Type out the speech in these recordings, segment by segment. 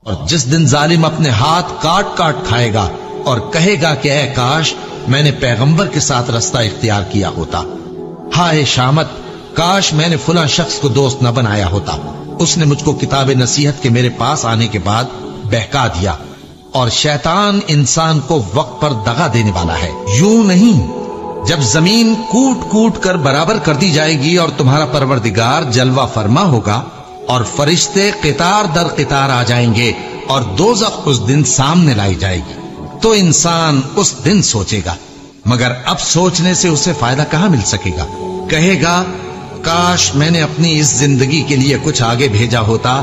اور جس دن ظالم اپنے ہاتھ کاٹ کاٹ کھائے گا اور کہے گا کہ اے کاش میں نے پیغمبر کے ساتھ رستہ اختیار کیا ہوتا، ہائے شامت کاش میں نے فلاں شخص کو دوست نہ بنایا ہوتا، اس نے مجھ کو کتاب نصیحت کے میرے پاس آنے کے بعد بہکا دیا۔ اور شیطان انسان کو وقت پر دغا دینے والا ہے۔ یوں نہیں، جب زمین کوٹ کوٹ کر برابر کر دی جائے گی اور تمہارا پروردگار جلوہ فرما ہوگا اور فرشتے قطار در قطار آ جائیں گے اور دوزخ اس دن سامنے لائی جائے گی، تو انسان اس دن سوچے گا، مگر اب سوچنے سے اسے فائدہ کہاں مل سکے گا؟ کہے گا کاش میں نے اپنی اس زندگی کے لیے کچھ آگے بھیجا ہوتا۔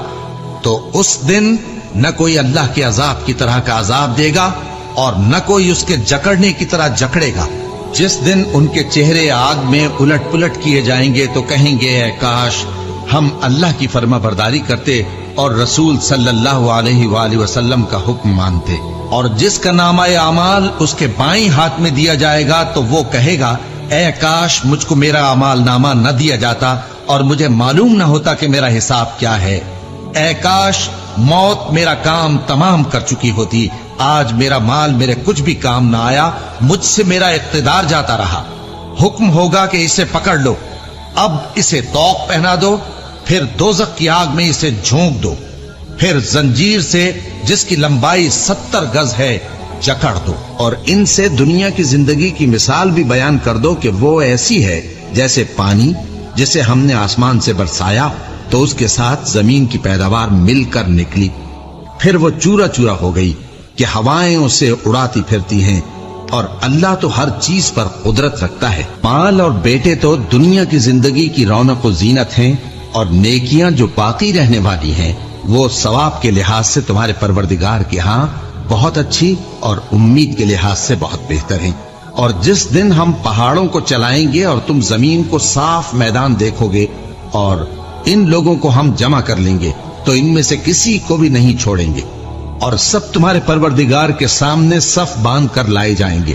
تو اس دن نہ کوئی اللہ کے عذاب کی طرح کا عذاب دے گا اور نہ کوئی اس کے جکڑنے کی طرح جکڑے گا۔ جس دن ان کے چہرے آگ میں الٹ پلٹ کیے جائیں گے تو کہیں گے اے کاش ہم اللہ کی فرما برداری کرتے اور رسول صلی اللہ علیہ وآلہ وسلم کا حکم مانتے۔ اور جس کا نامہ اعمال اس کے بائیں ہاتھ میں دیا جائے گا تو وہ کہے گا اے کاش مجھ کو میرا اعمال نامہ نہ دیا جاتا اور مجھے معلوم نہ ہوتا کہ میرا حساب کیا ہے۔ اے کاش موت میرا کام تمام کر چکی ہوتی، آج میرا مال میرے کچھ بھی کام نہ آیا، مجھ سے میرا اقتدار جاتا رہا۔ حکم ہوگا کہ اسے پکڑ لو، اب اسے طوق پہنا دو، پھر دوزخ کی آگ میں اسے جھونک دو، پھر زنجیر سے جس کی لمبائی 70 گز ہے جکڑ دو، اور ان سے دنیا کی زندگی کی مثال بھی بیان کر دو کہ وہ ایسی ہے جیسے پانی جسے ہم نے آسمان سے برسایا تو اس کے ساتھ زمین کی پیداوار مل کر نکلی، پھر وہ چورا چورا ہو گئی کہ ہوائیں اسے اڑاتی پھرتی ہیں، اور اللہ تو ہر چیز پر قدرت رکھتا ہے۔ مال اور بیٹے تو دنیا کی زندگی کی رونق و زینت ہیں، اور نیکیاں جو باقی رہنے والی ہیں وہ ثواب کے لحاظ سے تمہارے پروردگار کے ہاں بہت اچھی اور امید کے لحاظ سے بہت بہتر ہیں۔ اور جس دن ہم پہاڑوں کو چلائیں گے اور تم زمین کو صاف میدان دیکھو گے اور ان لوگوں کو ہم جمع کر لیں گے تو ان میں سے کسی کو بھی نہیں چھوڑیں گے، اور سب تمہارے پروردگار کے سامنے صف باندھ کر لائے جائیں گے،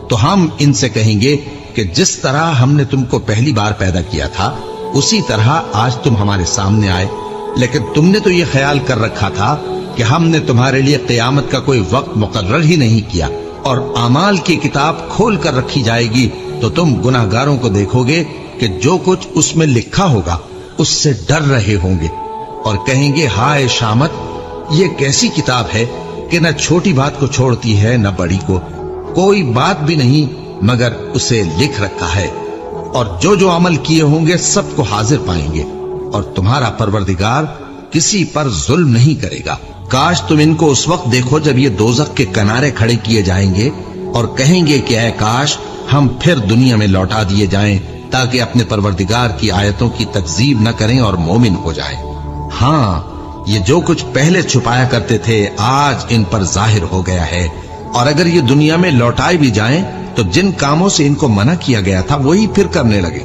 تو ہم ان سے کہیں گے کہ جس طرح ہم نے تم کو پہلی بار پیدا کیا تھا اسی طرح آج تم ہمارے سامنے آئے، لیکن تم نے تو یہ خیال کر رکھا تھا کہ ہم نے تمہارے لیے قیامت کا کوئی وقت مقرر ہی نہیں کیا، اور اعمال کی کتاب کھول کر رکھی جائے گی تو تم گناہگاروں کو دیکھو گے کہ جو کچھ اس میں لکھا ہوگا اس سے ڈر رہے ہوں گے، اور کہیں گے ہائے شامت یہ کیسی کتاب ہے کہ نہ چھوٹی بات کو چھوڑتی ہے نہ بڑی کو، کوئی بات بھی نہیں مگر اسے لکھ رکھا ہے، اور جو جو عمل کیے ہوں گے سب کو حاضر پائیں گے، اور تمہارا پروردگار کسی پر ظلم نہیں کرے گا۔ کاش تم ان کو اس وقت دیکھو جب یہ دوزخ کے کنارے کھڑے کیے جائیں گے اور کہیں گے کہ اے کاش ہم پھر دنیا میں لوٹا دیے جائیں تاکہ اپنے پروردگار کی آیتوں کی تکذیب نہ کریں اور مومن ہو جائیں۔ ہاں یہ جو کچھ پہلے چھپایا کرتے تھے آج ان پر ظاہر ہو گیا ہے، اور اگر یہ دنیا میں لوٹائے بھی جائیں تو جن کاموں سے ان کو منع کیا گیا تھا وہی پھر کرنے لگے۔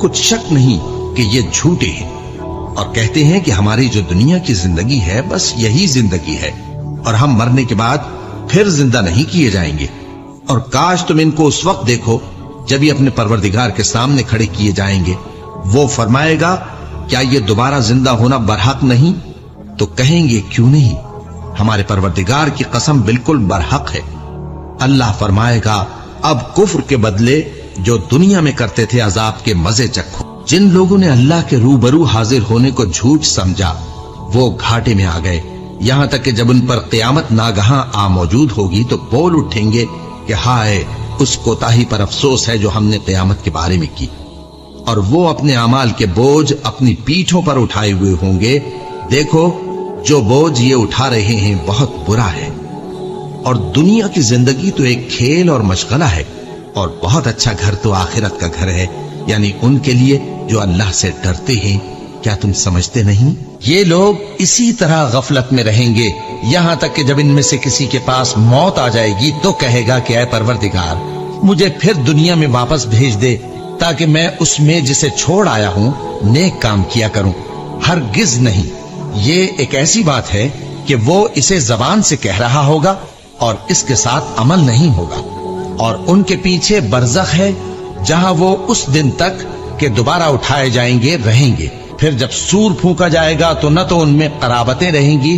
کچھ شک نہیں کہ یہ جھوٹے ہیں، اور کہتے ہیں کہ ہماری جو دنیا کی زندگی ہے بس یہی زندگی ہے اور ہم مرنے کے بعد پھر زندہ نہیں کیے جائیں گے۔ اور کاش تم ان کو اس وقت دیکھو جب یہ اپنے پروردگار کے سامنے کھڑے کیے جائیں گے، وہ فرمائے گا کیا یہ دوبارہ زندہ ہونا برحق نہیں؟ تو کہیں گے کیوں نہیں، ہمارے پروردگار کی قسم بالکل برحق ہے۔ اللہ فرمائے گا اب کفر کے بدلے جو دنیا میں کرتے تھے عذاب کے مزے چکھو۔ جن لوگوں نے اللہ کے روبرو حاضر ہونے کو جھوٹ سمجھا وہ گھاٹے میں آ گئے، یہاں تک کہ جب ان پر قیامت ناگہاں آ موجود ہوگی تو بول اٹھیں گے کہ ہائے اس کوتاہی پر افسوس ہے جو ہم نے قیامت کے بارے میں کی، اور وہ اپنے اعمال کے بوجھ اپنی پیٹھوں پر اٹھائے ہوئے ہوں گے۔ دیکھو جو بوجھ یہ اٹھا رہے ہیں بہت برا ہے، اور دنیا کی زندگی تو ایک کھیل اور مشغلہ ہے، اور بہت اچھا گھر تو آخرت کا گھر ہے، یعنی ان کے لیے جو اللہ سے ڈرتے ہیں۔ کیا تم سمجھتے نہیں؟ یہ لوگ اسی طرح غفلت میں رہیں گے یہاں تک کہ جب ان میں سے کسی کے پاس موت آ جائے گی تو کہے گا کہ اے پروردگار مجھے پھر دنیا میں واپس بھیج دے تاکہ میں اس میں جسے چھوڑ آیا ہوں نیک کام کیا کروں۔ ہرگز نہیں، یہ ایک ایسی بات ہے کہ وہ اسے زبان سے کہہ رہا ہوگا اور اس کے ساتھ عمل نہیں ہوگا، اور ان کے پیچھے برزخ ہے جہاں وہ اس دن تک کہ دوبارہ اٹھائے جائیں گے رہیں گے۔ پھر جب سور پھونکا جائے گا تو نہ تو ان میں قرابتیں رہیں گی